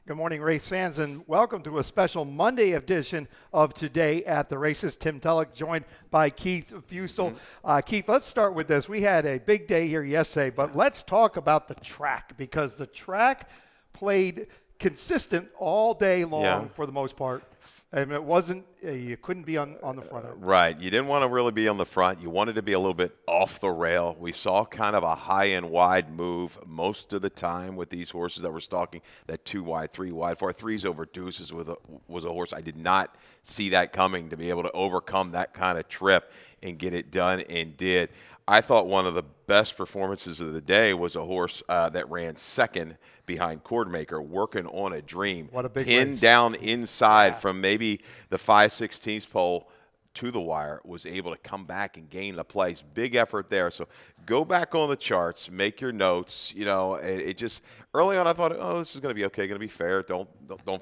Good morning, race fans, and welcome to a special Monday edition of Today at the Races. Tim Tulloch joined by Keith Fustel. Keith, let's start with this. We had a big day here yesterday, but let's talk about the track because the track played consistent all day long for the most part. And it wasn't, you couldn't be on the front end. Right. You didn't want to really be on the front. You wanted to be a little bit off the rail. We saw kind of a high and wide move most of the time with these horses that were stalking that 2 wide, 3 wide. 4-3s over deuces was a horse. I did not see that coming to be able to overcome that kind of trip and get it done and did. I thought one of the best performances of the day was a horse that ran second behind Cordmaker, working on a dream. What a big pin race. Down inside from maybe the 5/16 pole to the wire, was able to come back and gain the place. Big effort there. So go back on the charts, make your notes. You know, it just early on I thought, oh, this is going to be okay, going to be fair. Don't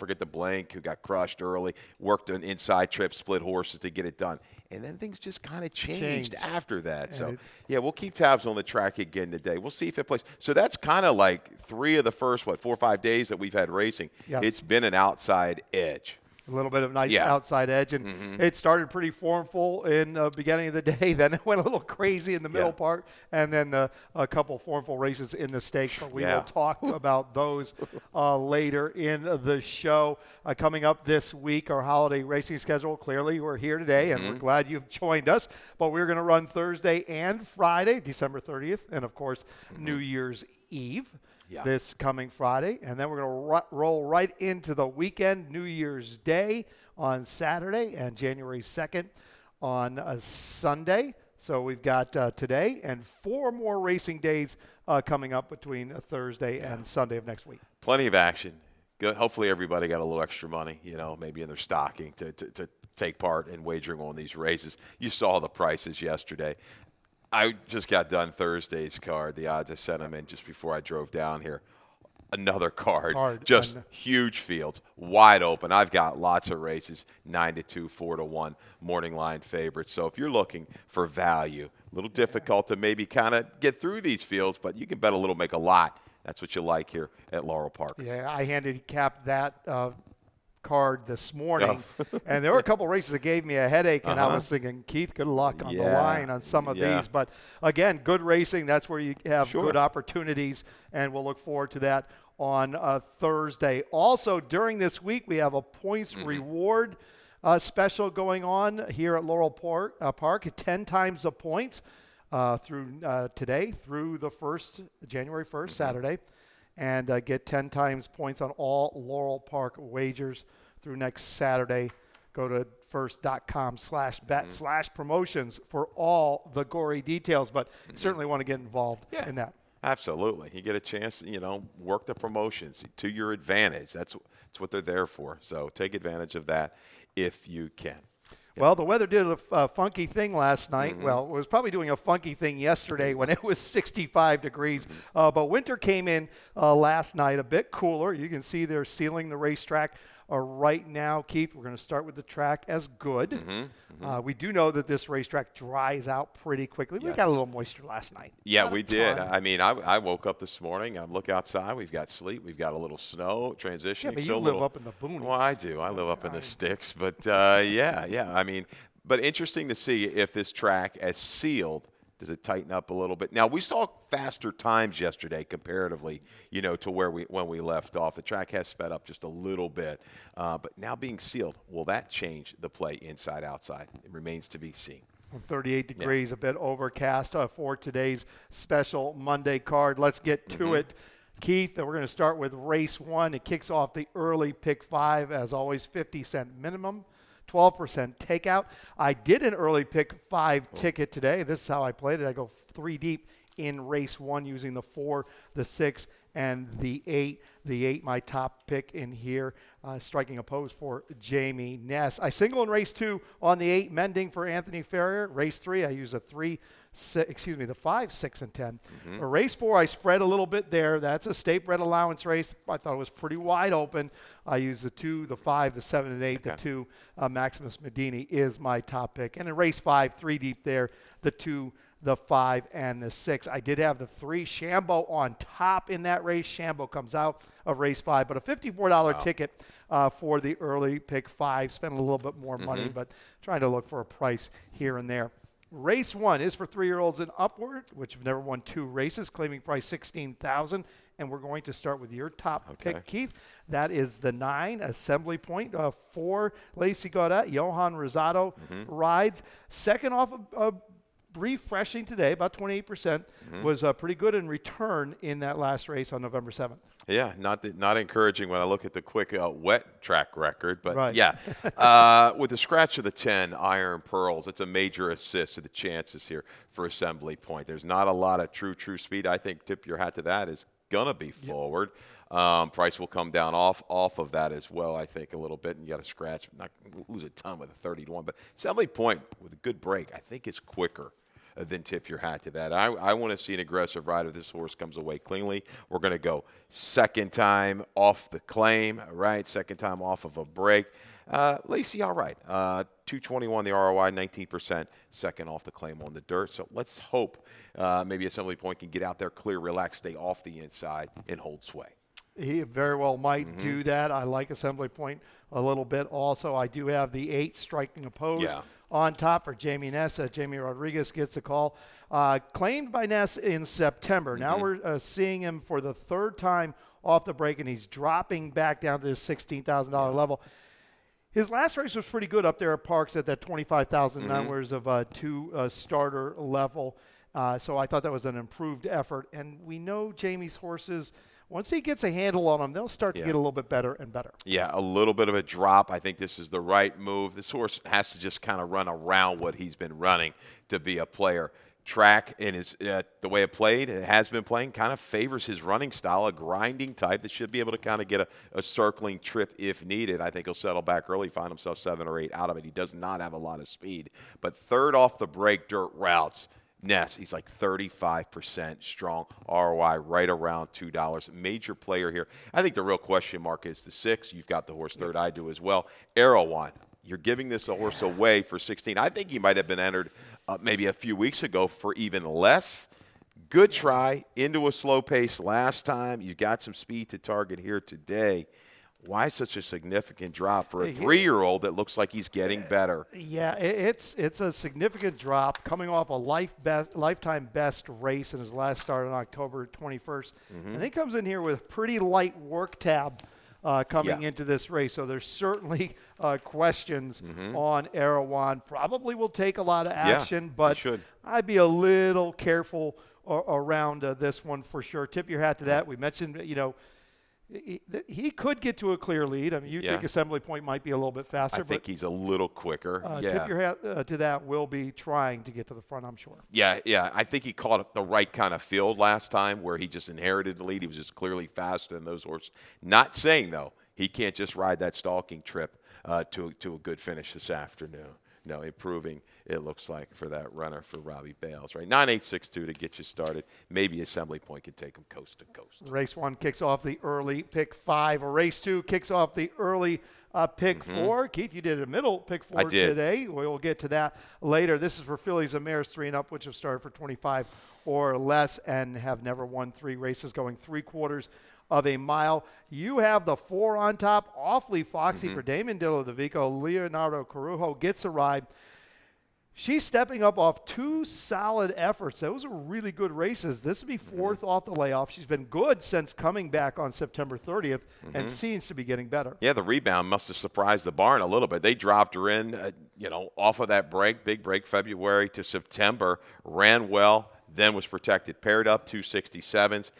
forget the Blank, who got crushed early, worked an inside trip, split horses to get it done. And then things just kind of changed after that. So, yeah, we'll keep tabs on the track again today. We'll see if it plays. So that's kind of like 3 of the first, 4 or 5 days that we've had racing. Yes. It's been an outside edge. A little bit of nice outside edge, and it started pretty formful in the beginning of the day. Then it went a little crazy in the middle part, and then a couple formful races in the stakes. But we will talk about those later in the show. Coming up this week, our holiday racing schedule. Clearly, we're here today, and we're glad you've joined us. But we're going to run Thursday and Friday, December 30th, and, of course, New Year's Eve. This coming Friday, and then we're going to roll right into the weekend, New Year's Day on Saturday and January 2nd on a Sunday. So we've got today and 4 more racing days coming up between Thursday and Sunday of next week. Plenty of action. Good. Hopefully everybody got a little extra money, maybe in their stocking to take part in wagering on these races. You saw the prices yesterday. I just got done Thursday's card, the odds I sent them in just before I drove down here. Another card. Just huge fields, wide open. I've got lots of races, 9-2, 4-1, morning line favorites. So if you're looking for value, a little difficult to maybe kind of get through these fields, but you can bet a little, make a lot. That's what you like here at Laurel Park. Yeah, I handicapped that card this morning, and there were a couple races that gave me a headache, and I was thinking, Keith, good luck on the line on some of these. But again, good racing, that's where you have good opportunities, and we'll look forward to that on Thursday. Also, during this week, we have a points reward special going on here at Laurel Park, 10 times the points through today through the January 1st, Saturday. And get 10 times points on all Laurel Park wagers through next Saturday. Go to first.com/bet/promotions for all the gory details, but certainly want to get involved in that. Absolutely. You get a chance, work the promotions to your advantage. That's what they're there for. So take advantage of that if you can. Well, the weather did a funky thing last night. Well, it was probably doing a funky thing yesterday when it was 65 degrees. But winter came in last night, a bit cooler. You can see they're sealing the racetrack right now. Keith, we're going to start with the track as good. We do know that this racetrack dries out pretty quickly. We got a little moisture last night. Yeah, we did. I mean, I woke up this morning. I look outside. We've got sleet. We've got a little snow transitioning. Yeah, but you live up in the boonies. Well, I do. I live up in the sticks. But, I mean, but interesting to see if this track, as sealed, does it tighten up a little bit? Now, we saw faster times yesterday comparatively, to when we left off. The track has sped up just a little bit. But now being sealed, will that change the play inside, outside? It remains to be seen. 38 degrees, a bit overcast for today's special Monday card. Let's get to it. Keith, we're going to start with race 1. It kicks off the early pick 5, as always, 50-cent minimum. 12% takeout. I did an early pick 5 ticket today. This is how I played it. I go 3 deep in race 1 using the 4, the 6, and the 8. The 8, my top pick in here, striking a pose for Jamie Ness. I single in race 2 on the 8, mending for Anthony Ferrier. Race 3, I use the 5, 6, and 10. Race 4, I spread a little bit there. That's a state bred allowance race. I thought it was pretty wide open. I used the 2, the 5, the 7, and 8. The 2, Maximus Medini, is my top pick. And in race 5, 3 deep there, the 2, the 5, and the 6. I did have the 3, Shambo, on top in that race. Shambo comes out of race 5, but a $54 ticket for the early pick 5. Spent a little bit more money, but trying to look for a price here and there. Race 1 is for 3-year-olds and upward, which have never won 2 races, claiming price $16,000. And we're going to start with your top pick, Keith. That is the 9, Assembly Point. 4, Lacey Gaudet. Johan Rosado rides. Second off a refreshing today, about 28%. Was pretty good in return in that last race on November 7th. Yeah, not encouraging when I look at the quick wet track record. But, Right. yeah, with the scratch of the 10 Iron Pearls, it's a major assist to the chances here for Assembly Point. There's not a lot of true speed. I think tip your hat to that is going to be forward. Price will come down off of that as well, I think, a little bit. And you got to scratch, not lose a ton with a 30-1. But Assembly Point with a good break, I think, is quicker than tip your hat to that. I want to see an aggressive rider. This horse comes away cleanly. We're going to go second time off the claim, right? Second time off of a break. Lacey, all right. 221 the ROI, 19%. Second off the claim on the dirt. So let's hope maybe Assembly Point can get out there, clear, relax, stay off the inside, and hold sway. He very well might do that. I like Assembly Point a little bit. Also, I do have the 8, Striking a Pose. Yeah. On top for Jamie Ness. Jamie Rodriguez gets the call. Claimed by Ness in September. Now we're seeing him for the 3rd time off the break, and he's dropping back down to the $16,000 level. His last race was pretty good up there at Parks at that $25,000 of 2 starter level. So I thought that was an improved effort. And we know Jamie's horses, once he gets a handle on them, they'll start to get a little bit better and better. Yeah, a little bit of a drop. I think this is the right move. This horse has to just kind of run around what he's been running to be a player. Track and his the way it played, it has been playing, kind of favors his running style, a grinding type that should be able to kind of get a circling trip if needed. I think he'll settle back early, find himself 7 or 8 out of it. He does not have a lot of speed. But 3rd off the break dirt routes, Ness, he's like 35% strong ROI, right around $2. Major player here. I think the real question mark is the 6. You've got the horse 3rd. I do as well. Erewhon, you're giving this horse away for 16. I think he might have been entered maybe a few weeks ago for even less. Good try into a slow pace last time. You got some speed to target here today. Why such a significant drop for a 3-year-old that looks like he's getting better? Yeah, it's a significant drop coming off a lifetime best race in his last start on October 21st. And he comes in here with pretty light work tab coming into this race. So there's certainly questions on Erewhon. Probably will take a lot of action, but I'd be a little careful around this one for sure. Tip your hat to that. We mentioned, he could get to a clear lead. I mean, you think Assembly Point might be a little bit faster. I think he's a little quicker. Tip your hat to that. Will be trying to get to the front, I'm sure. Yeah. I think he caught the right kind of field last time where he just inherited the lead. He was just clearly faster than those horses. Not saying, though, he can't just ride that stalking trip to a good finish this afternoon. No, improving, it looks like, for that runner for Robbie Bales, right? 9.862 to get you started. Maybe Assembly Point can take him coast to coast. Race 1 kicks off the early pick 5. Race 2 kicks off the early pick 4. Keith, you did a middle pick 4 today. We'll get to that later. This is for fillies and mares 3 and up, which have started for 25 or less and have never won 3 races, going 3/4 of a mile. You have the 4 on top. Awfully Foxy for Damon Dilladovico. Leonardo Corujo gets a ride. She's stepping up off 2 solid efforts. Those are really good races. This would be 4th off the layoff. She's been good since coming back on September 30th and seems to be getting better. Yeah, the rebound must have surprised the barn a little bit. They dropped her in, off of that break, big break, February to September, ran well, then was protected. Paired up, 267s.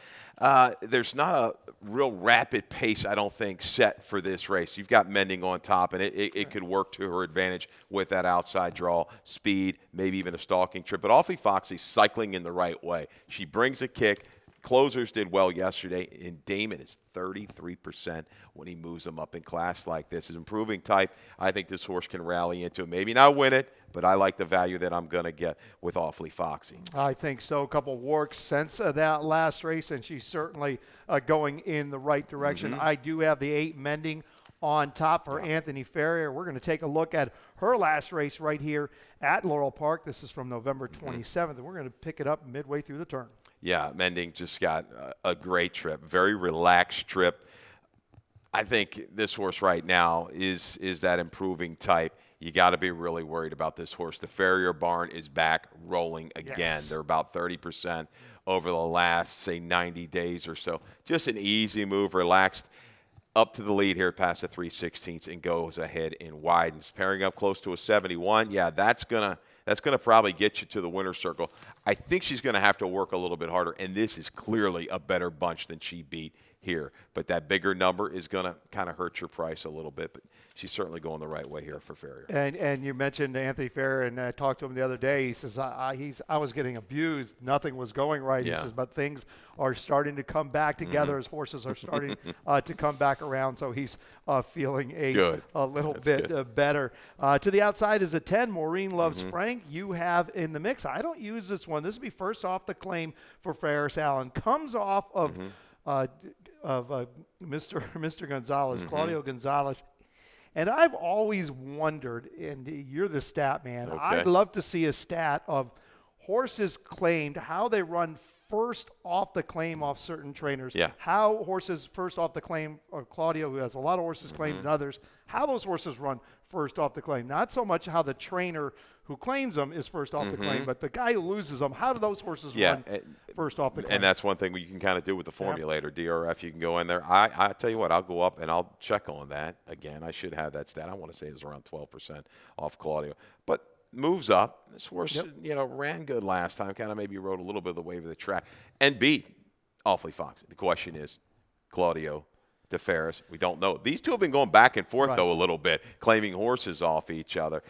There's not a real rapid pace, I don't think, set for this race. You've got Mending on top, and it could work to her advantage with that outside draw, speed, maybe even a stalking trip. But Awfully Foxy's cycling in the right way. She brings a kick. Closers did well yesterday, and Damon is 33% when he moves them up in class like this. Is improving type. I think this horse can rally into it. Maybe not win it, but I like the value that I'm going to get with Awfully Foxy. I think so. A couple works since that last race, and she's certainly going in the right direction. I do have the 8 Mending on top for Anthony Ferrier. We're going to take a look at her last race right here at Laurel Park. This is from November 27th, and we're going to pick it up midway through the turn. Yeah, Mending just got a great trip, very relaxed trip. I think this horse right now is that improving type. You got to be really worried about this horse. The Ferrier barn is back rolling again. Yes. They're about 30% over the last, say, 90 days or so. Just an easy move, relaxed. Up to the lead here past the 3/16 and goes ahead and widens. Pairing up close to a 71. Yeah, that's gonna probably get you to the winner's circle. I think she's going to have to work a little bit harder, and this is clearly a better bunch than she beat here. But that bigger number is going to kind of hurt your price a little bit. But she's certainly going the right way here for Ferrier. And you mentioned Anthony Ferrier, and I talked to him the other day. He says, I was getting abused. Nothing was going right. Yeah. He says, but things are starting to come back together. His horses are starting to come back around. So he's feeling a little bit better. To the outside is a 10. Maureen Loves Frank. You have in the mix. I don't use this one. This will be first off the claim for Ferris Allen. Comes off of Mr. Gonzalez, Claudio Gonzalez. And I've always wondered, and you're the stat man, Okay. I'd love to see a stat of horses claimed, how they run first off the claim off certain trainers. Yeah. How horses first off the claim, or Claudio, who has a lot of horses claimed and others, how those horses run first off the claim. Not so much how the trainer who claims them is first off the claim, but the guy who loses them, how do those horses run first off the claim? And that's one thing you can kind of do with the formulator, DRF. You can go in there. I tell you what, I'll go up and I'll check on that. Again, I should have that stat. I want to say it was around 12% off Claudio. But moves up. This horse, ran good last time, kind of maybe rode a little bit of the wave of the track, and beat Awfully Fox. The question is, Claudio to Ferris, we don't know. These two have been going back and forth, though, a little bit, claiming horses off each other.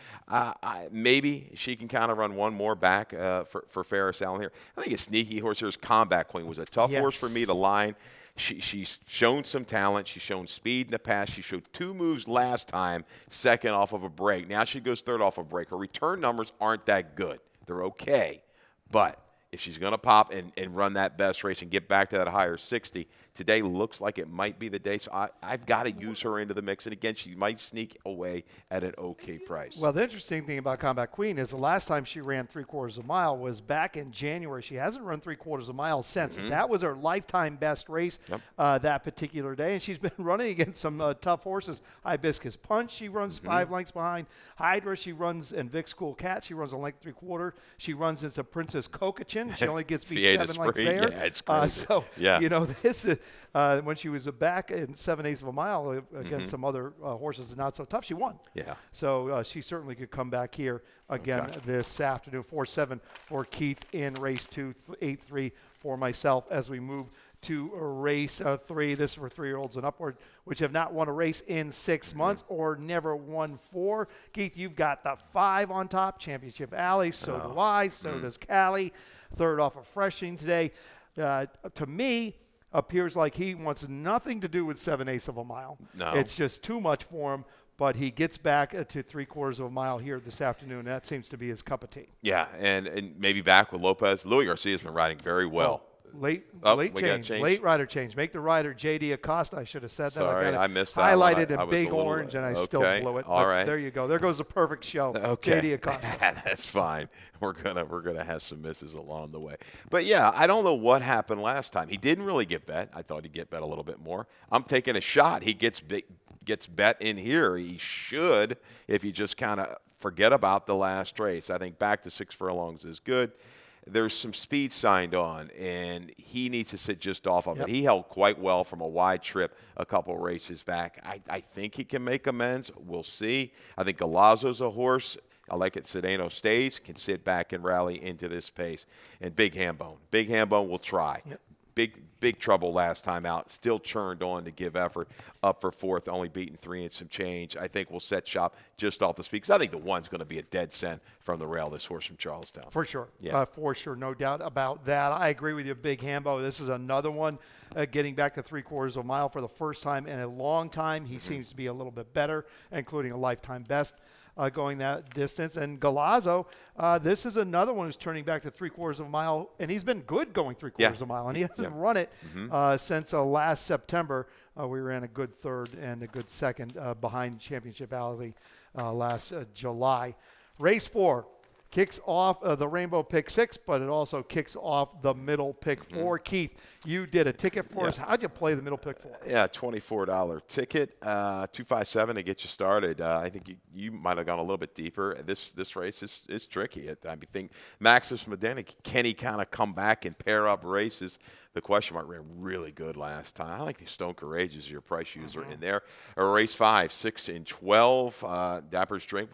Maybe she can kind of run one more back for Ferris Allen here. I think a sneaky horse here is Combat Queen. Was a tough horse for me to line. She's shown some talent. She's shown speed in the past. She showed 2 moves last time, second off of a break. Now she goes third off a break. Her return numbers aren't that good. They're okay. But if she's going to pop and run that best race and get back to that higher 60, today looks like it might be the day. So I've got to use her into the mix. And, again, she might sneak away at an okay price. Well, the interesting thing about Combat Queen is the last time she ran 3/4 of a mile was back in January. She hasn't run 3/4 of a mile since. That was her lifetime best race that particular day. And she's been running against some tough horses. Hibiscus Punch, she runs 5 lengths behind. Hydra, she runs, and Vic School Cat, she runs a length 3/4. She runs into Princess Kokachin. She only gets beat 7 lengths there. Yeah, it's crazy. This is when she was back in 7/8 of a mile against some other horses not so tough, she won. Yeah. So she certainly could come back here again this afternoon. 4-7 for Keith in race 2, 8-3 for myself as we move to race 3. This is for 3-year-olds and upward, which have not won a race in 6 months or never won 4. Keith, you've got the 5 on top, Championship Alley. So do I. So does Callie. Third off of Freshing today. To me, appears like he wants nothing to do with 7/8 of a mile. No. It's just too much for him. But he gets back to 3/4 of a mile here this afternoon. That seems to be his cup of tea. Yeah, and maybe back with Lopez. Louis Garcia's been riding very well. Late change. Late rider change. Make the rider J.D. Acosta. I should have said that. Sorry, I missed that highlighted one. in big orange, and I still blew it. All right. There you go. There goes the perfect show. Okay. J.D. Acosta. That's fine. We're gonna have some misses along the way. But yeah, I don't know what happened last time. He didn't really get bet. I thought he'd get bet a little bit more. I'm taking a shot. He gets bet in here. He should, if you just kind of forget about the last race. I think back to 6 furlongs is good. There's some speed signed on, and he needs to sit just off of it. He held quite well from a wide trip a couple races back. I think he can make amends. We'll see. I think Galazzo's a horse. I like it. Sedano stays, can sit back and rally into this pace. And Big Hambone. Big Hambone will try. Big trouble last time out. Still churned on to give effort. Up for 4th, only beaten 3 and some change. I think we'll set shop just off the speed. Because I think the 1's going to be a dead cent from the rail, this horse from Charlestown. For sure. For sure. No doubt about that. I agree with you, Big Hambo. This is another one getting back to 3/4 of a mile for the first time in a long time. He seems to be a little bit better, including a lifetime best. going that distance. And Galazzo, this is another one who's turning back to 3/4 of a mile, and he's been good going 3/4 of a mile, and he hasn't run it since last September. We ran a good third and a good second behind Championship Alley last July. Race 4 kicks off the Rainbow Pick 6, but it also kicks off the Middle Pick 4. Keith, you did a ticket for us. How'd you play the Middle Pick 4? Yeah, $24 ticket, $257 to get you started. I think you might have gone a little bit deeper. This race is tricky. I think Maximus Medani, can he kind of come back and pair up races? The question mark ran really good last time. I like the Stone Courageous, your price user in there. Race 5, 6 and 12. Dapper's Drink.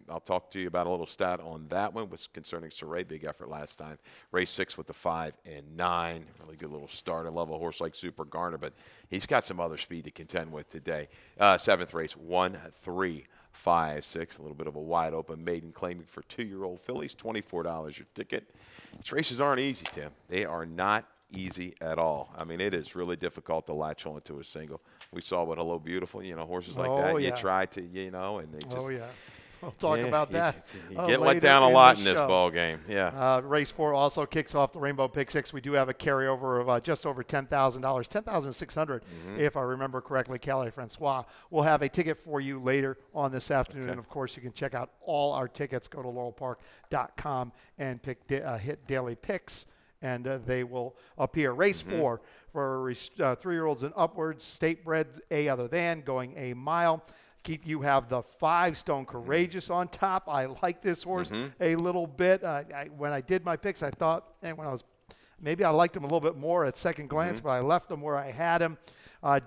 I'll talk to you about a little stat on that one. Was concerning Saray, big effort last time. Race 6 with the 5 and 9. Really good little start. I love a horse like Super Garner, but he's got some other speed to contend with today. 7th race, 1, 3, 5, 6. A little bit of a wide open maiden claiming for 2-year-old fillies. $24 your ticket. These races aren't easy, Tim. They are not easy at all. I mean, it is really difficult to latch on to a single. We saw what Hello Beautiful, horses like that. You try to, and they just. Oh, yeah. We'll talk about that. You get let down a lot in this ball game. Yeah. Race 4 also kicks off the Rainbow Pick 6. We do have a carryover of just over $10,000, $10,600 if I remember correctly. Calais Francois will have a ticket for you later on this afternoon. And of course, you can check out all our tickets. Go to laurelpark.com and hit daily picks, and they will appear. Race 4 for 3-year-olds and upwards, state bred A other than, going a mile. Keith, you have the 5 Stone Courageous on top. I like this horse a little bit. When I did my picks, I thought, maybe I liked him a little bit more at second glance, but I left him where I had him.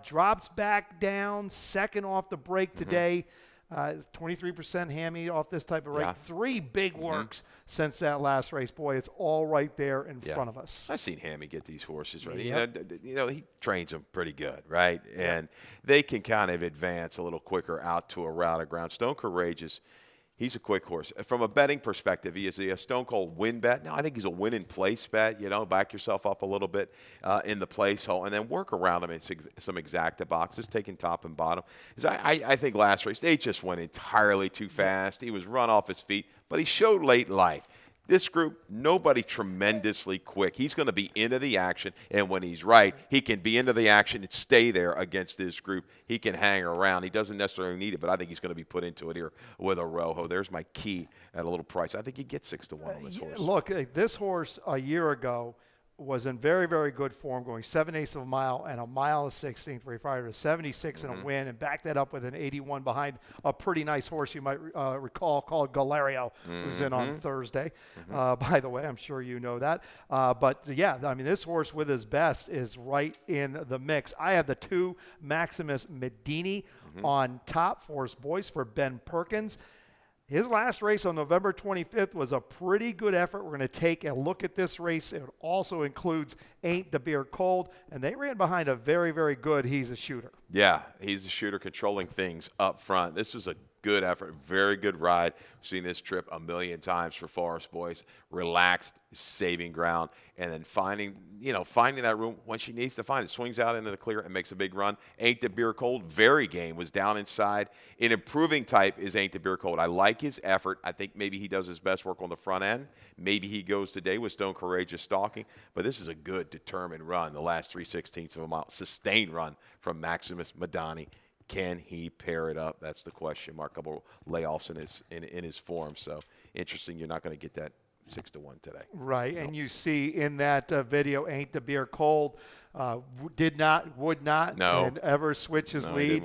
Drops back down, second off the break today. 23% hammy off this type of rate. 3 big works since that last race. Boy, it's all right there in front of us. I've seen Hammy get these horses right. He trains them pretty good, right? And they can kind of advance a little quicker out to a route of ground. Stone Courageous, he's a quick horse. From a betting perspective, he is a Stone Cold win bet. Now, I think he's a win in place bet. Back yourself up a little bit in the place hole and then work around him in some exacta boxes, taking top and bottom. I think last race, they just went entirely too fast. He was run off his feet, but he showed late in life. This group, nobody tremendously quick. He's going to be into the action, and when he's right, he can be into the action and stay there against this group. He can hang around. He doesn't necessarily need it, but I think he's going to be put into it here with a Rojo. There's my key at a little price. I think he gets 6-1 on this horse. Look, this horse a year ago was in very, very good form, going 7/8 of a mile and a mile and 16th, where he fired a 76 and a win, and backed that up with an 81 behind a pretty nice horse you might recall called Galerio, who's in on Thursday. By the way, I'm sure you know that. But this horse with his best is right in the mix. I have the 2 Maximus Medini on top for his boys for Ben Perkins. His last race on November 25th was a pretty good effort. We're going to take a look at this race. It also includes Ain't the Beer Cold, and they ran behind a very, very good He's a Shooter. Yeah, he's a shooter controlling things up front. This was a good effort, very good ride. We've seen this trip a million times for Forest Boys. Relaxed, saving ground, and then finding that room when she needs to find it. Swings out into the clear and makes a big run. Ain't the Beer Cold, very game, was down inside. An improving type is Ain't the Beer Cold. I like his effort. I think maybe he does his best work on the front end. Maybe he goes today with Stone Courageous stalking, but this is a good, determined run. The last 3/16 of a mile, sustained run from Maximus Medani. Can he pair it up? That's the question mark. A couple layoffs in his form. So interesting. You're not going to get that 6-1 today. Right, and you see in that video, Ain't the Beer Cold would not, and ever switch his lead.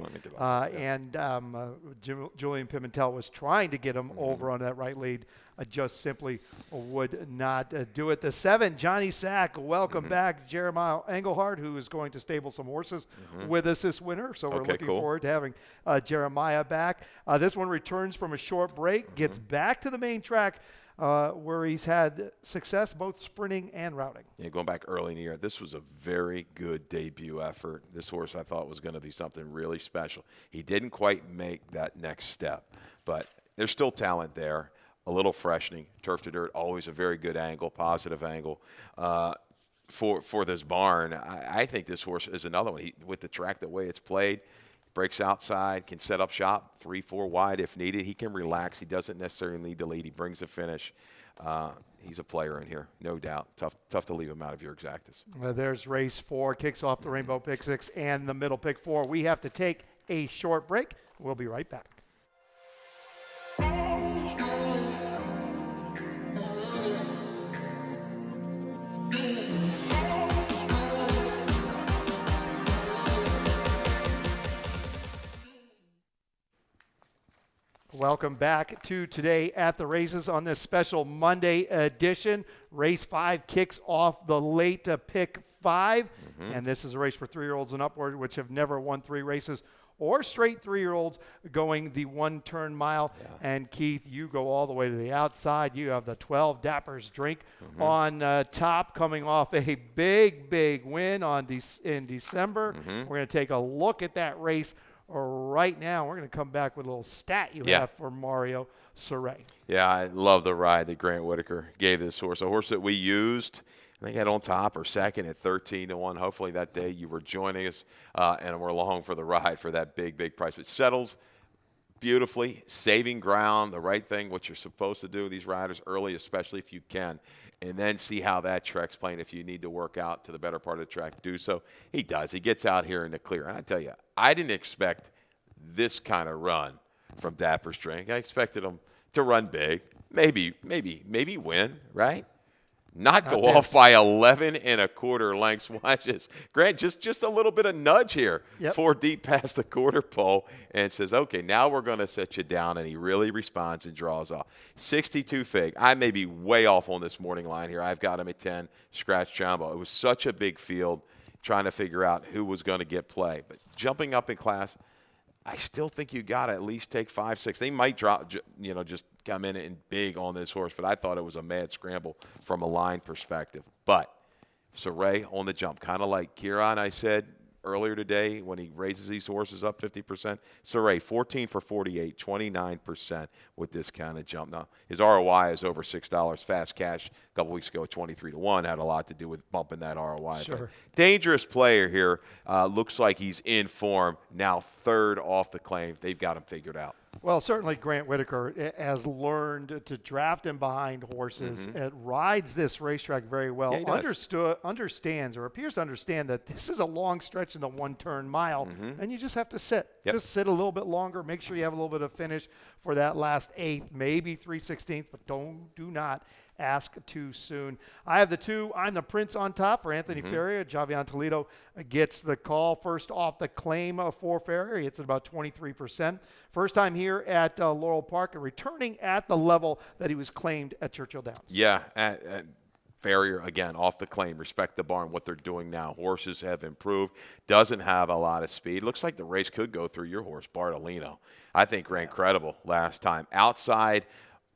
Julian Pimentel was trying to get him over on that right lead. Just simply would not do it. The 7, Johnny Sack, welcome back. Jeremiah Engelhardt, who is going to stable some horses with us this winter. So we're looking forward to having Jeremiah back. This one returns from a short break, gets back to the main track, where he's had success both sprinting and routing. Yeah, going back early in the year, this was a very good debut effort. This horse I thought was going to be something really special. He didn't quite make that next step, but there's still talent there. A little freshening. Turf to dirt, always a very good angle, positive angle for this barn. I think this horse is another one. With the track, the way it's played, breaks outside, can set up shop 3-4 wide if needed. He can relax. He doesn't necessarily need to lead. He brings a finish. He's a player in here, no doubt. Tough to leave him out of your exactas. There's race 4, kicks off the Rainbow Pick 6 and the Middle Pick 4. We have to take a short break. We'll be right back. Welcome back to Today at the Races on this special Monday edition. Race 5 kicks off the late pick 5. And this is a race for 3-year-olds and upward, which have never won 3 races, or straight 3-year-olds going the 1-turn mile. Yeah. And Keith, you go all the way to the outside. You have the 12 Dappers Drink on top, coming off a big win in December. We're going to take a look at that race right now. We're going to come back with a little stat you have for Mario Saray. Yeah, I love the ride that Grant Whitaker gave this horse. A horse that we used, I think, had on top or second at 13-1. Hopefully that day you were joining us and we're along for the ride for that big price. It settles beautifully, saving ground, the right thing, what you're supposed to do with these riders early, especially if you can, and then see how that track's playing. If you need to work out to the better part of the track, do so. He does. He gets out here in the clear. And I tell you, I didn't expect this kind of run from Dapper's Drink. I expected him to run big, maybe win, right? Not go off by 11 1/4 lengths. Watch this. Grant, just a little bit of nudge here. 4 deep past the quarter pole and says, okay, now we're going to set you down. And he really responds and draws off. 62 fig. I may be way off on this morning line here. I've got him at 10, scratch jumbo. It was such a big field trying to figure out who was going to get play. But jumping up in class, I still think you got to at least take 5, 6. They might drop, just come in and big on this horse, but I thought it was a mad scramble from a line perspective. But Saray on the jump, kind of like Kieran, I said earlier today when he raises these horses up 50%. Saray, 14 for 48, 29% with this kind of jump. Now, his ROI is over $6. Fast cash a couple weeks ago at 23-1 had a lot to do with bumping that ROI. Sure. But dangerous player here. Looks like he's in form. Now 3rd off the claim. They've got him figured out. Well, certainly Grant Whitaker has learned to draft in behind horses. It rides this racetrack very well. Yeah, understands or appears to understand that this is a long stretch in the 1-turn mile, and you just have to sit. Just sit a little bit longer. Make sure you have a little bit of finish for that last 8th, maybe 3/16, but do not ask too soon. I have the 2. I'm the Prince on top for Anthony Ferrier. Javion Toledo gets the call first off the claim for Ferrier. It's at about 23%. First time here at Laurel Park and returning at the level that he was claimed at Churchill Downs. Yeah, Ferrier, again, off the claim. Respect the barn, what they're doing now. Horses have improved. Doesn't have a lot of speed. Looks like the race could go through your horse, Bartolino. I think ran credible last time. Outside,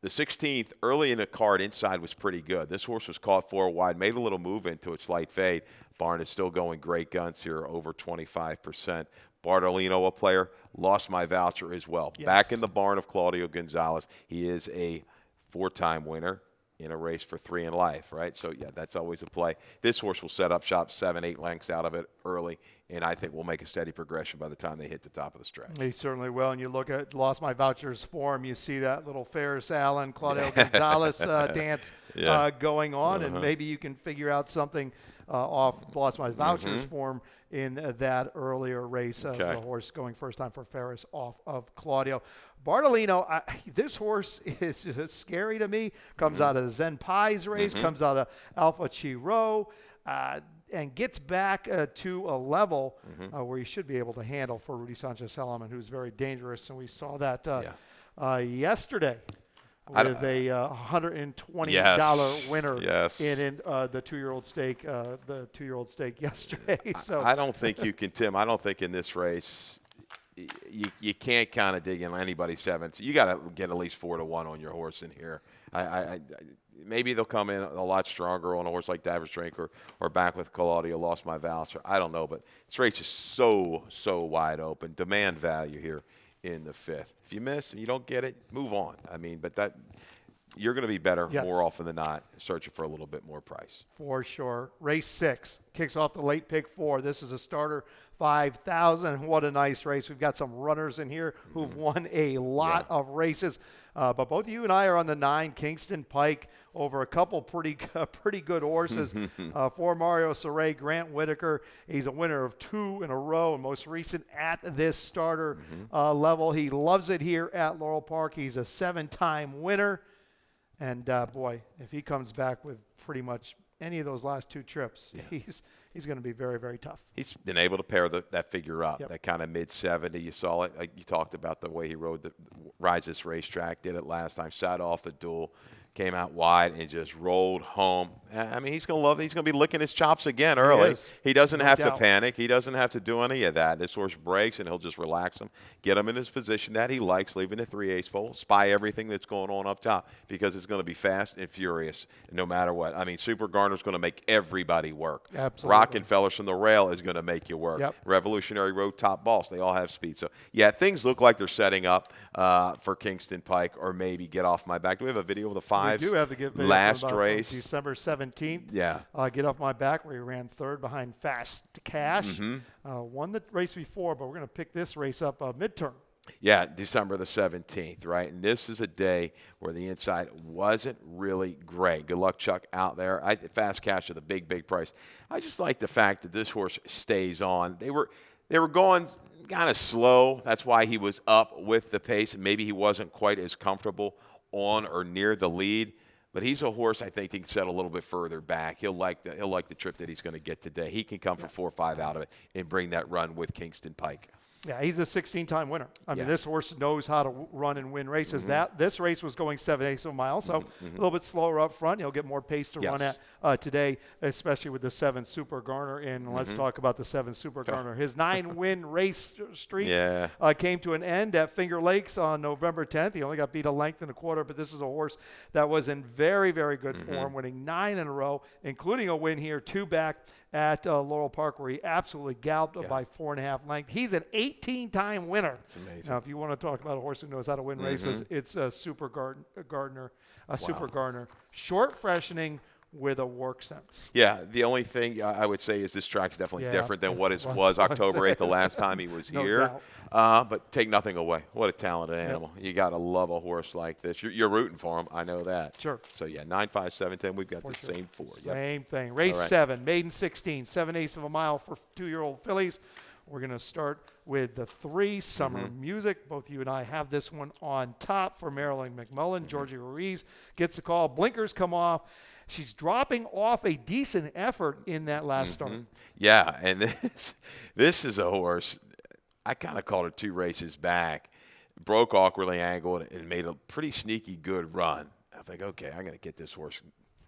the 16th, early in the card, inside was pretty good. This horse was caught 4 wide, made a little move into its slight fade. Barn is still going great guns here, over 25%. Bartolino, a player, lost my voucher as well. Yes. Back in the barn of Claudio Gonzalez. He is a 4-time winner in a race for 3 in life, right? So, yeah, that's always a play. This horse will set up shop 7, 8 lengths out of it early, and I think we'll make a steady progression by the time they hit the top of the stretch. He certainly will. And you look at Lost My Voucher's form, you see that little Ferris Allen, Claudio Gonzalez dance going on, and maybe you can figure out something off Lost My Voucher's form in that earlier race of the horse going first time for Ferris off of Claudio. Bartolino, this horse is scary to me. Comes out of Zen Pai's race, comes out of Alpha Chiro, and gets back to a level where he should be able to handle for Rudy Sanchez-Helaman, who's very dangerous. And we saw that yesterday with a $120 winner in the 2-year-old stake. The 2-year-old stake yesterday. So I don't think you can, Tim. I don't think in this race you can't kind of dig in anybody's 7th. You got to get at least 4-1 on your horse in here. Maybe they'll come in a lot stronger on a horse like Davis Drink or back with Claudio, Lost My Voucher. I don't know, but this race is so wide open. Demand value here in the 5th. If you miss and you don't get it, move on. I mean, but you're going to be better Yes. more often than not searching for a little bit more price. For sure. Race 6 kicks off the late pick 4. This is a starter 5,000. What a nice race. We've got some runners in here who've won a lot of races. But both you and I are on the 9, Kingston Pike, over a couple pretty good horses. For Mario Saray, Grant Whitaker. He's a winner of 2 in a row, and most recent at this starter level. He loves it here at Laurel Park. He's a 7-time winner. And, boy, if he comes back with pretty much any of those last 2 trips, he's going to be very, very tough. He's been able to pair that figure up, Yep. that kind of mid-70. You saw it. Like you talked about the way he rides this racetrack, did it last time, sat off the duel, came out wide, and just rolled home. I mean, he's going to love it. He's going to be licking his chops again early. He doesn't have to panic. He doesn't have to do any of that. This horse breaks, and he'll just relax him, get him in his position that he likes, leaving the 3/8 pole, spy everything that's going on up top, because it's going to be fast and furious no matter what. I mean, Super Garner's going to make everybody work. Absolutely. Rockenfeller's from the rail is going to make you work. Yep. Revolutionary Road, Top Boss, they all have speed. So, yeah, things look like they're setting up for Kingston Pike, or maybe Get Off My Back. Do we have a video of the 5s? We do have the video last from race. December 17th. Yeah. Get Off My Back, where he ran 3rd behind Fast Cash. Won the race before, but we're going to pick this race up midterm. Yeah, December the 17th, right? And this is a day where the inside wasn't really great. Good luck, Chuck, out there. Fast Cash with a big price. I just like the fact that this horse stays on. They were going kind of slow. That's why he was up with the pace. Maybe he wasn't quite as comfortable on or near the lead. But he's a horse I think he can set a little bit further back. He'll like the trip that he's going to get today. He can come for 4 or 5 out of it and bring that run with Kingston Pike. Yeah, he's a 16-time winner. I mean, this horse knows how to run and win races. This race was going 7/8 of a mile, so a little bit slower up front. He'll get more pace to run at today, especially with the 7 Super Garner in. Let's talk about the 7 Super Garner. His 9-win race streak came to an end at Finger Lakes on November 10th. He only got beat a length and a quarter, but this is a horse that was in very, very good form, winning 9 in a row, including a win here, 2 back at Laurel Park, where he absolutely galloped by 4.5 lengths. He's an 18-time winner. That's amazing. Now, if you want to talk about a horse who knows how to win races, it's a Super Gardner. Super Garner. Short freshening with a work sense. Yeah, the only thing I would say is this track's definitely different than what it was October 8th, the last time he was here. But take nothing away. What a talented animal. You got to love a horse like this. You're rooting for him. I know that. Sure. So, yeah, 9, 5, 7, 10. We've got the same 4. Same thing. Race 7, maiden 16, 7/8 of a mile for 2-year-old fillies. We're going to start with the 3, Summer Music. Both you and I have this one on top for Marilyn McMullen. Georgie Ruiz gets the call. Blinkers come off. She's dropping off a decent effort in that last start. Yeah, and this is a horse. I kind of called her 2 races back. Broke awkwardly angled and made a pretty sneaky good run. I think, okay, I'm going to get this horse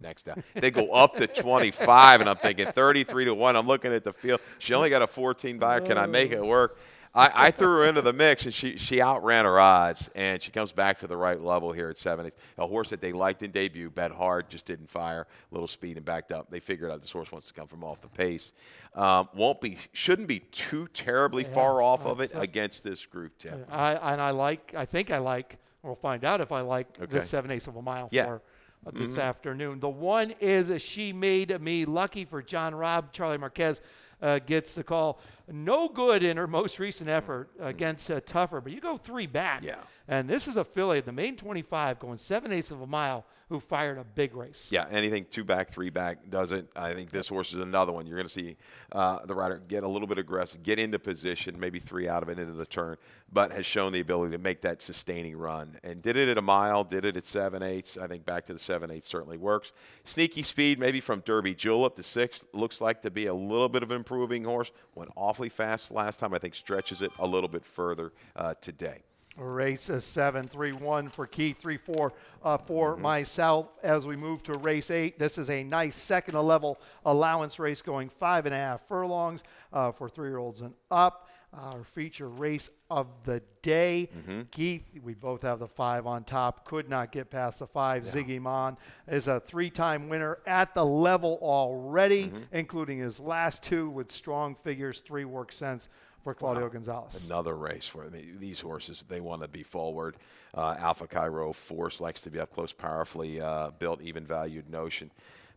next down. They go up to 25, and I'm thinking 33-1. I'm looking at the field. She only got a 14 buyer. Can I make it work? I threw her into the mix, and she outran her odds, and she comes back to the right level here at 7/8. A horse that they liked in debut, bet hard, just didn't fire, a little speed and backed up. They figured out this horse wants to come from off the pace. Shouldn't be too terribly far off of it against this group, Tim. I think I like, we'll find out if I like this 7/8 of a mile for this afternoon. The one is She Made Me Lucky for John Robb. Charlie Marquez gets the call. No good in her most recent effort against Tougher, but you go 3 back. Yeah. And this is a filly, the main 25, going 7/8 of a mile, who fired a big race. Yeah, anything 2 back, 3 back doesn't. I think this horse is another one. You're going to see the rider get a little bit aggressive, get into position, maybe 3 out of it into the turn, but has shown the ability to make that sustaining run. And did it at a mile, did it at 7/8. I think back to the 7/8 certainly works. Sneaky speed, maybe from Derby Julep to 6. Looks like to be a little bit of an improving horse. Went awfully fast last time. I think stretches it a little bit further today. Race 7, 3-1 for Keith, 3-4 for myself. As we move to race 8, this is a nice second level allowance race going 5.5 furlongs for 3-year-olds and up. Our feature race of the day. Keith, we both have the 5 on top. Could not get past the 5. Yeah. Ziggy Mon is a 3-time winner at the level already, including his last 2 with strong figures, 3 work sense for Claudio Gonzalez. Another race for these horses. They want to be forward. Alpha Cairo Force likes to be up close, powerfully built, even valued Notion.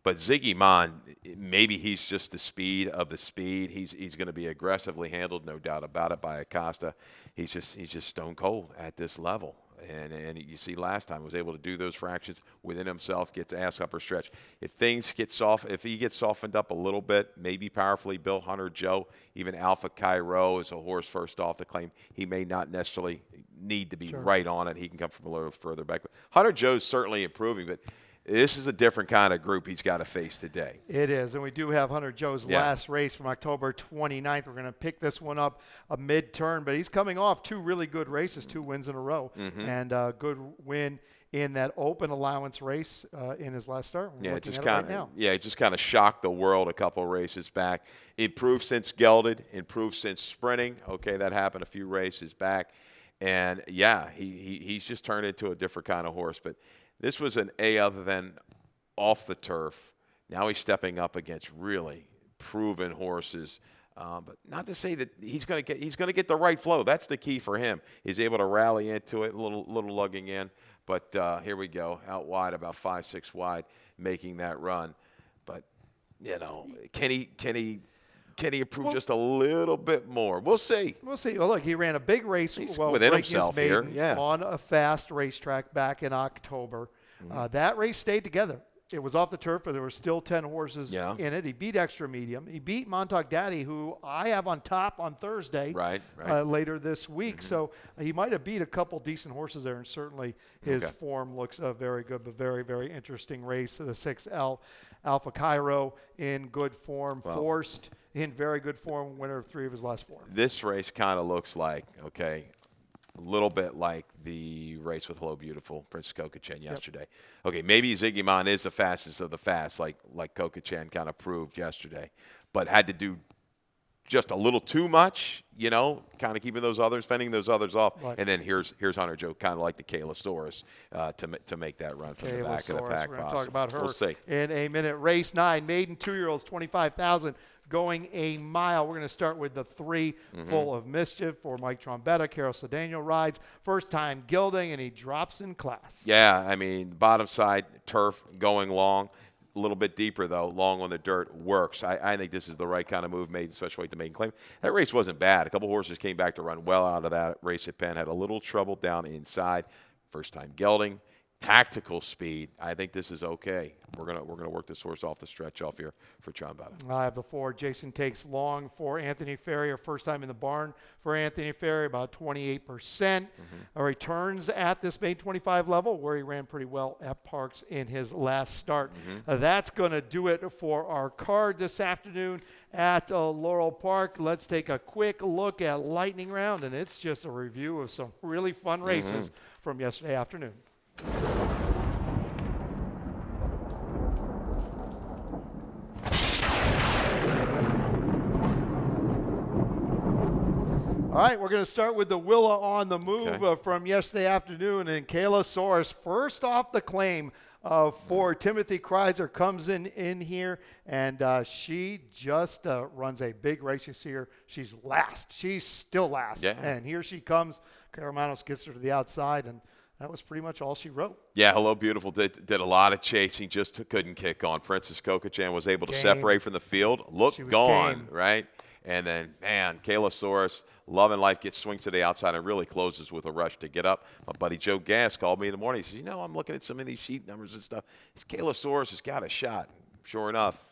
But Ziggy Mon, maybe he's just the speed of the speed. He's going to be aggressively handled, no doubt about it, by Acosta. He's just stone cold at this level. And you see last time was able to do those fractions within himself, gets ass upper stretch. If things get soft, if he gets softened up a little bit, maybe powerfully built Hunter Joe, even Alpha Cairo is a horse first off the claim. He may not necessarily need to be right on it. He can come from a little further back. But Hunter Joe's certainly improving, but this is a different kind of group he's got to face today. It is, and we do have Hunter Joe's last race from October 29th. We're going to pick this one up a mid-turn, but he's coming off 2 really good races, 2 wins in a row, and a good win in that open allowance race in his last start. It just kind of shocked the world a couple of races back. Improved since gelded, improved since sprinting. Okay, that happened a few races back, and he's just turned into a different kind of horse, but this was an A other than off the turf. Now he's stepping up against really proven horses. But not to say that he's going to get the right flow. That's the key for him. He's able to rally into it, a little lugging in. But here we go, out wide, about 5-6 wide, making that run. But can he improve just a little bit more? We'll see. We'll see. Well, look, he ran a big race within himself here on a fast racetrack back in October. That race stayed together. It was off the turf, but there were still 10 horses in it. He beat Extra Medium. He beat Montauk Daddy, who I have on top on Thursday later this week. So he might have beat a couple decent horses there, and certainly his form looks very good, but very, very interesting race. The 6L Alpha Cairo in good form, Forced in very good form, winner of 3 of his last 4. This race kind of looks like, a little bit like the race with Hello Beautiful, Princess Coca-Chen yesterday. Okay, maybe Ziggy Mon is the fastest of the fast, like Coca-Chen kind of proved yesterday, but had to do just a little too much, kind of keeping fending those others off. Right. And then here's Hunter Joe, kind of like the Kaylasaurus, to make that run from the back of the pack. We're going to talk about her we'll see. In a minute. Race 9, maiden 2-year-olds, 25,000. Going a mile. We're going to start with the 3 Full of Mischief for Mike Trombetta. Carol Cedeno rides. First time gelding, and he drops in class. Yeah, bottom side turf going long. A little bit deeper, though. Long on the dirt works. I think this is the right kind of move made, especially to maiden claim. That race wasn't bad. A couple horses came back to run well out of that race at Penn. Had a little trouble down inside. First time gelding. Tactical speed. I think this is okay. We're gonna work this horse off the stretch off here for Trombetta. I have the 4. Jason Takes Long for Anthony Ferrier. First time in the barn for Anthony Ferrier, about 28%. Returns at this May 25 level, where he ran pretty well at Parks in his last start. That's going to do it for our card this afternoon at Laurel Park. Let's take a quick look at Lightning Round, and it's just a review of some really fun races from yesterday afternoon. All right, we're going to start with the Willa on the move from yesterday afternoon, and Kaylasaurus first off the claim for Timothy Kreiser comes in here, and she just runs a big race. You see her, she's last. She's still last, and here she comes. Caramanos gets her to the outside, and that was pretty much all she wrote. Yeah, Hello Beautiful did a lot of chasing, just couldn't kick on. Princess Coca-Chan was able to separate from the field. Look gone, right? And then, man, Kaylasaurus, Love and Life swings to the outside and really closes with a rush to get up. My buddy Joe Gass called me in the morning. He says, I'm looking at some of these sheet numbers and stuff. This Kaylasaurus has got a shot. Sure enough,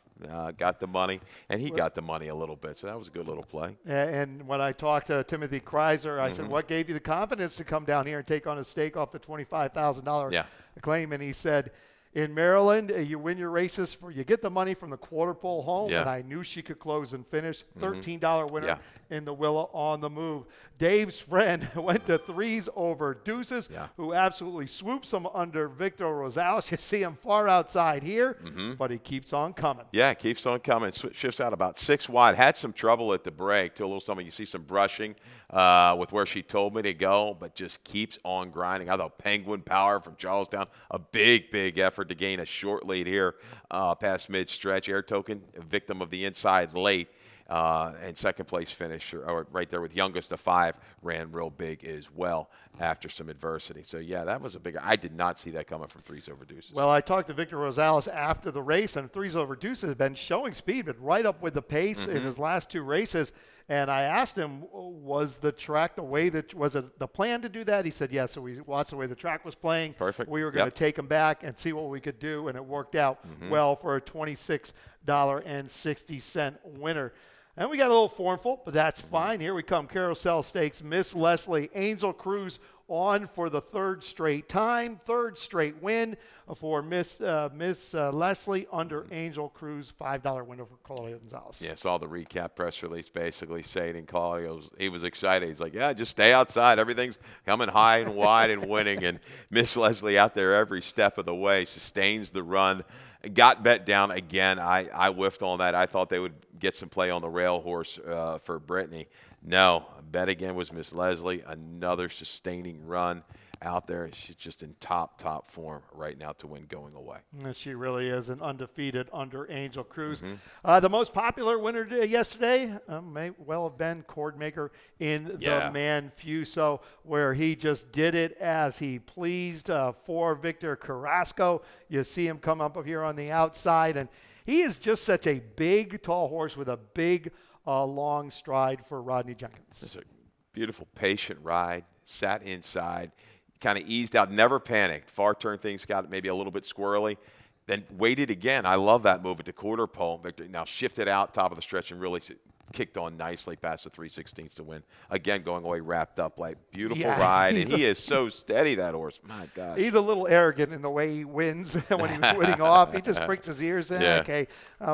got the money, and he got the money a little bit. So that was a good little play. And when I talked to Timothy Kreiser, I said, what gave you the confidence to come down here and take on a stake off the $25,000 claim? And he said, in Maryland, you win your races, you get the money from the quarter pole home, and I knew she could close and finish. $13 winner in the Willa on the move. Dave's friend went to 3s over Deuces, who absolutely swoops him under Victor Rosales. You see him far outside here, but he keeps on coming. Yeah, keeps on coming. Shifts out about 6 wide. Had some trouble at the break. To a little something. You see some brushing with where she told me to go, but just keeps on grinding. I thought Penguin Power from Charlestown, a big effort to gain a short lead here past mid-stretch. Air Token, victim of the inside late. And second place finish, or right there with youngest of 5, ran real big as well after some adversity. So, yeah, that was a big – I did not see that coming from threes over deuces. Well, I talked to Victor Rosales after the race, and threes over deuces has been showing speed, but right up with the pace in his last 2 races. And I asked him, was the track the way that – was it the plan to do that? He said, yes. So we watched the way the track was playing. Perfect. We were going to take him back and see what we could do, and it worked out well for a $26.60 winner. And we got a little formful, but that's fine. Here we come. Carousel Stakes. Miss Leslie, Angel Cruz on for the 3rd straight time. 3rd straight win for Miss Leslie under Angel Cruz. $5 win over Claudio Gonzalez. Yeah, saw the recap press release basically saying Claudio, he was excited. He's like, yeah, just stay outside. Everything's coming high and wide and winning. And Miss Leslie out there every step of the way, sustains the run. Got bet down again. I whiffed on that. I thought they would get some play on the rail horse for Brittany. No, bet again was Miss Leslie. Another sustaining run out there. She's just in top form right now to win going away. And she really is an undefeated under Angel Cruz. The most popular winner yesterday may well have been Cordmaker in the Manfuso, where he just did it as he pleased for Victor Carrasco. You see him come up here on the outside, and he is just such a big, tall horse with a big, long stride for Rodney Jenkins. It's a beautiful, patient ride. Sat inside, kind of eased out, never panicked. Far turn things got maybe a little bit squirrely. Then waited again. I love that move at the quarter pole. Victor now shifted out top of the stretch and really kicked on nicely past the 3/16 to win. Again, going away wrapped up like beautiful ride. And he is so steady, that horse. My gosh. He's a little arrogant in the way he wins when he's winning off. He just pricks his ears in. Okay,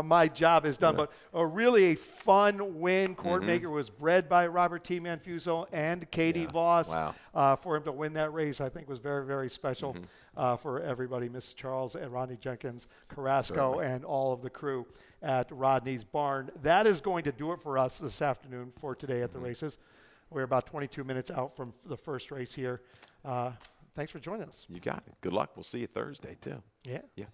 my job is done. But really a fun win. Cordmaker was bred by Robert T. Manfuso and Katie Voss. Wow. For him to win that race, I think was very, very special for everybody. Mr. Charles and Rodney Jenkins, Carrasco, and all of the crew at Rodney's Barn. That is going to do it for us this afternoon for today at the races. We're about 22 minutes out from the first race here. Thanks for joining us. You got it. Good luck. We'll see you Thursday, too. Yeah. Yeah.